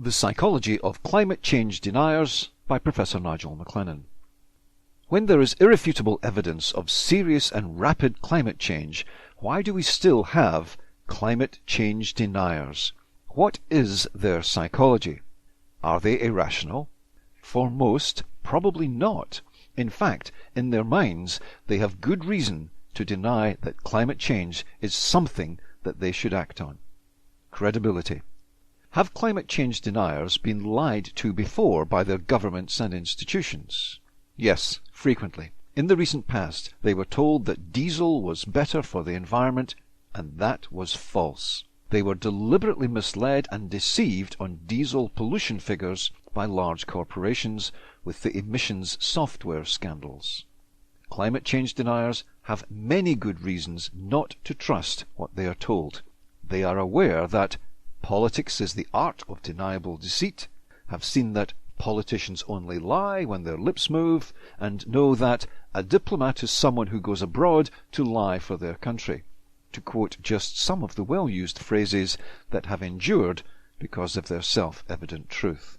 The Psychology of Climate Change Deniers by Professor Nigel MacLennan. When there is irrefutable evidence of serious and rapid climate change, why do we still have climate change deniers? What is their psychology? Are they irrational? For most, probably not. In fact, in their minds, they have good reason to deny that climate change is something that they should act on. Credibility. Have climate change deniers been lied to before by their governments and institutions? Yes, frequently. In the recent past, they were told that diesel was better for the environment, and that was false. They were deliberately misled and deceived on diesel pollution figures by large corporations with the emissions software scandals. Climate change deniers have many good reasons not to trust what they are told. They are aware that politics is the art of deniable deceit, have seen that politicians only lie when their lips move, and know that a diplomat is someone who goes abroad to lie for their country, to quote just some of the well-used phrases that have endured because of their self-evident truth.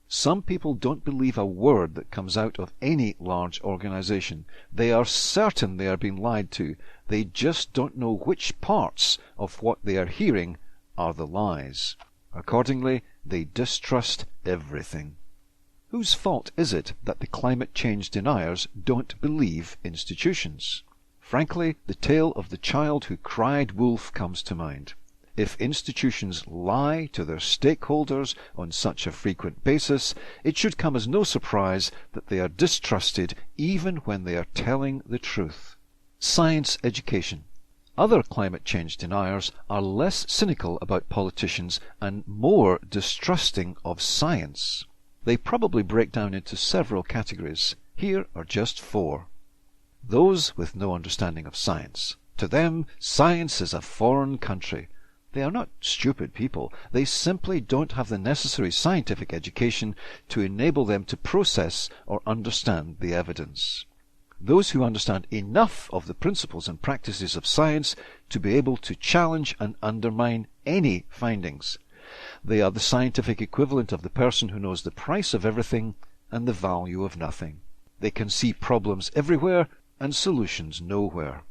Some people don't believe a word that comes out of any large organization. They are certain they are being lied to. They just don't know which parts of what they are hearing are the lies. Accordingly, they distrust everything. Whose fault is it that the climate change deniers don't believe institutions? Frankly, the tale of the child who cried wolf comes to mind. If institutions lie to their stakeholders on such a frequent basis, it should come as no surprise that they are distrusted even when they are telling the truth. Science education. Other climate change deniers are less cynical about politicians and more distrusting of science. They probably break down into several categories. Here are just four. Those with no understanding of science. To them, science is a foreign country. They are not stupid people. They simply don't have the necessary scientific education to enable them to process or understand the evidence. Those who understand enough of the principles and practices of science to be able to challenge and undermine any findings. They are the scientific equivalent of the person who knows the price of everything and the value of nothing. They can see problems everywhere and solutions nowhere.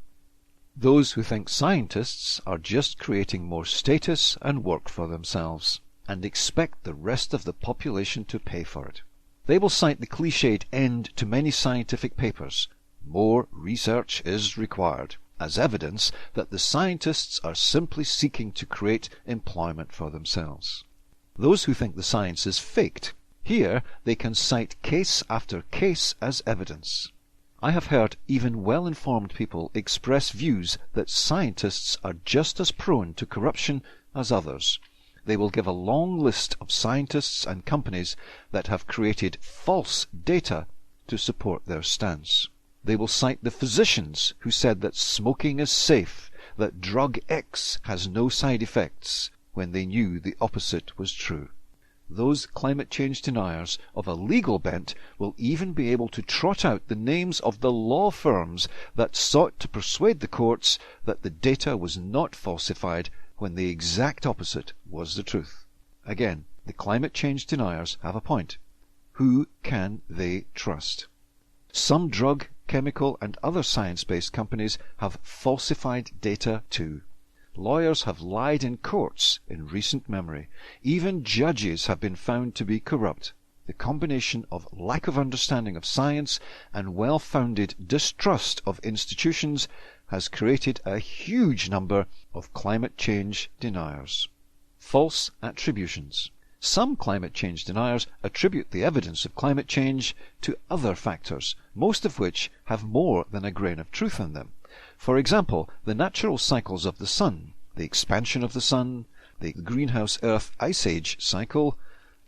Those who think scientists are just creating more status and work for themselves, and expect the rest of the population to pay for it. They will cite the cliched end to many scientific papers. More research is required, as evidence that the scientists are simply seeking to create employment for themselves. Those who think the science is faked, here they can cite case after case as evidence. I have heard even well-informed people express views that scientists are just as prone to corruption as others. They will give a long list of scientists and companies that have created false data to support their stance. They will cite the physicians who said that smoking is safe, that drug X has no side effects, when they knew the opposite was true. Those climate change deniers of a legal bent will even be able to trot out the names of the law firms that sought to persuade the courts that the data was not falsified when the exact opposite was the truth. Again, the climate change deniers have a point. Who can they trust? Some drug, chemical, and other science-based companies have falsified data too. Lawyers have lied in courts in recent memory. Even judges have been found to be corrupt. The combination of lack of understanding of science and well-founded distrust of institutions has created a huge number of climate change deniers. False attributions. Some climate change deniers attribute the evidence of climate change to other factors, most of which have more than a grain of truth in them. For example, the natural cycles of the sun, the expansion of the sun, the greenhouse Earth ice age cycle,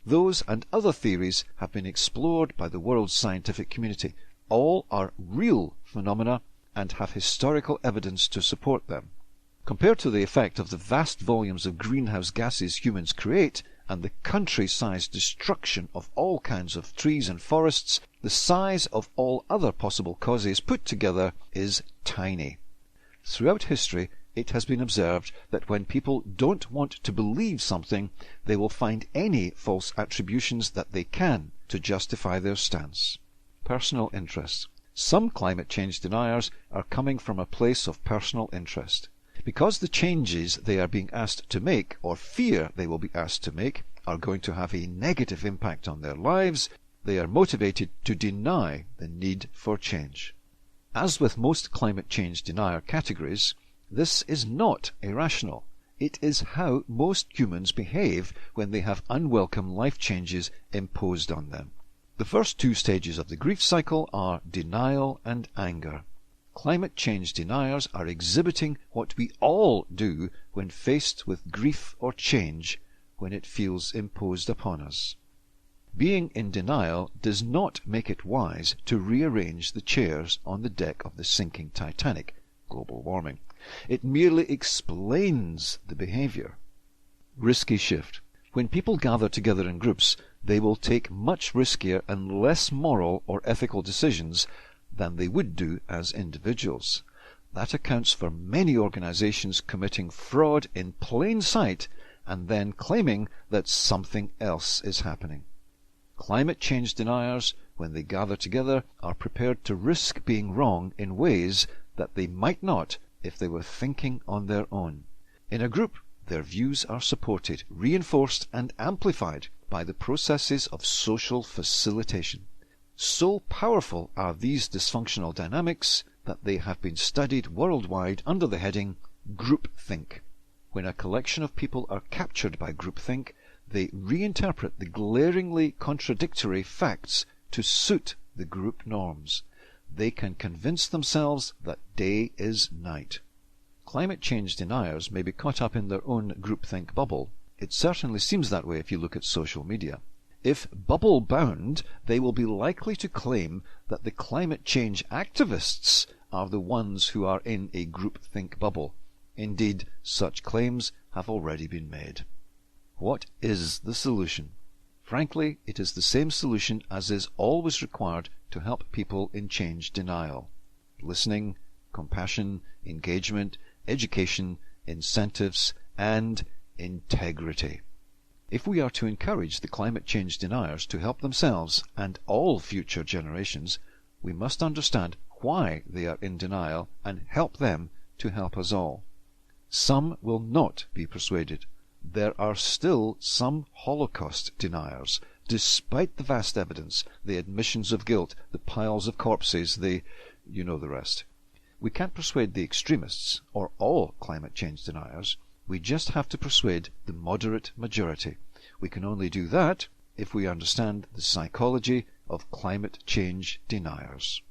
those and other theories have been explored by the world's scientific community. All are real phenomena and have historical evidence to support them. Compared to the effect of the vast volumes of greenhouse gases humans create, and the country-sized destruction of all kinds of trees and forests, the size of all other possible causes put together is tiny. Throughout history, it has been observed that when people don't want to believe something, they will find any false attributions that they can to justify their stance. Personal interest. Some climate change deniers are coming from a place of personal interest. Because the changes they are being asked to make, or fear they will be asked to make, are going to have a negative impact on their lives, they are motivated to deny the need for change. As with most climate change denier categories, this is not irrational. It is how most humans behave when they have unwelcome life changes imposed on them. The first two stages of the grief cycle are denial and anger. Climate change deniers are exhibiting what we all do when faced with grief or change when it feels imposed upon us. Being in denial does not make it wise to rearrange the chairs on the deck of the sinking Titanic, global warming. It merely explains the behavior. Risky shift. When people gather together in groups, they will take much riskier and less moral or ethical decisions than they would do as individuals. That accounts for many organizations committing fraud in plain sight and then claiming that something else is happening. Climate change deniers, when they gather together, are prepared to risk being wrong in ways that they might not if they were thinking on their own. In a group, their views are supported, reinforced and amplified by the processes of social facilitation. So powerful are these dysfunctional dynamics that they have been studied worldwide under the heading groupthink. When a collection of people are captured by groupthink, they reinterpret the glaringly contradictory facts to suit the group norms. They can convince themselves that day is night. Climate change deniers may be caught up in their own groupthink bubble. It certainly seems that way if you look at social media. If bubble-bound, they will be likely to claim that the climate change activists are the ones who are in a groupthink bubble. Indeed, such claims have already been made. What is the solution? Frankly, it is the same solution as is always required to help people in change denial. Listening, compassion, engagement, education, incentives, and integrity. If we are to encourage the climate change deniers to help themselves and all future generations, we must understand why they are in denial and help them to help us all. Some will not be persuaded. There are still some Holocaust deniers, despite the vast evidence, the admissions of guilt, the piles of corpses, you know the rest. We can't persuade the extremists, or all climate change deniers. We just have to persuade the moderate majority. We can only do that if we understand the psychology of climate change deniers.